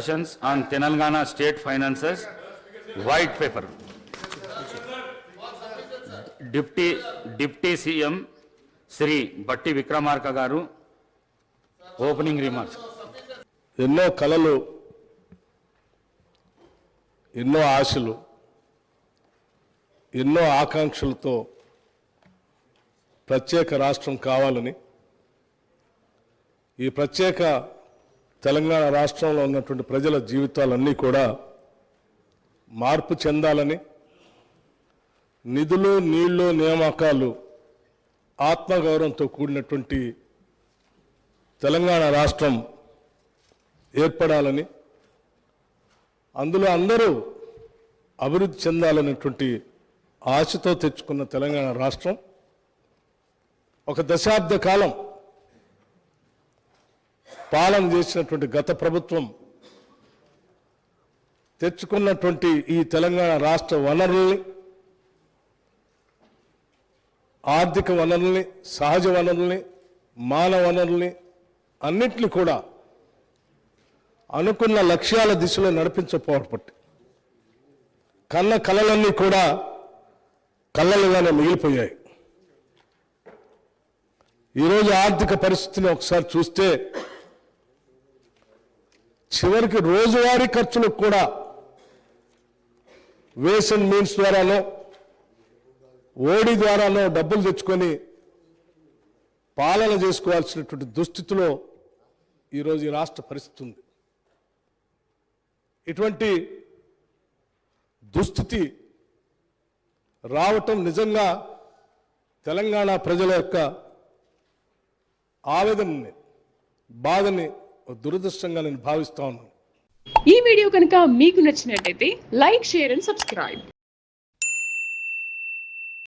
on Telangana State Finances White Paper. Deputy CM Sri Batti Vikramarka Garu, opening remarks. ఎన్నో కలలు ఎన్నో ఆశలు ఎన్నో ఆకాంక్షలతో ప్రత్యేక రాష్ట్రం కావాలని ఈ ప్రత్యేక తెలంగాణ రాష్ట్రంలో ఉన్నటువంటి ప్రజల జీవితాలన్నీ కూడా మార్పు చెందాలని నిధులు నీళ్లు నియామకాలు ఆత్మగౌరవంతో కూడినటువంటి తెలంగాణ రాష్ట్రం ఏర్పడాలని అందులో అందరూ అభివృద్ధి చెందాలనేటువంటి ఆశతో తెచ్చుకున్న తెలంగాణ రాష్ట్రం ఒక దశాబ్ద కాలం పాలన చేసినటువంటి గత ప్రభుత్వం తెచ్చుకున్నటువంటి ఈ తెలంగాణ రాష్ట్ర వనరుల్ని ఆర్థిక వనరుల్ని సహజ వనరుల్ని మానవ వనరుల్ని అన్నింటినీ కూడా అనుకున్న లక్ష్యాల దిశలో నడిపించకపోవడం కన్న కలలన్నీ కూడా కళ్ళలుగానే మిగిలిపోయాయి. ఈరోజు ఆర్థిక పరిస్థితిని ఒకసారి చూస్తే చివరికి రోజువారీ ఖర్చులకు కూడా వేస్ అండ్ మీన్స్ ద్వారానో ఓడి ద్వారానో డబ్బులు తెచ్చుకొని పాలన చేసుకోవాల్సినటువంటి దుస్థితిలో ఈరోజు ఈ రాష్ట్ర పరిస్థితి ఉంది. ఇటువంటి దుస్థితి రావటం నిజంగా తెలంగాణ ప్రజల యొక్క ఆవేదనని బాధని దురదృష్టంగా నేను భావిస్తా ఉన్నాను. ఈ వీడియో కనుక మీకు నచ్చినట్లయితే లైక్, షేర్ అండ్ సబ్స్క్రైబ్.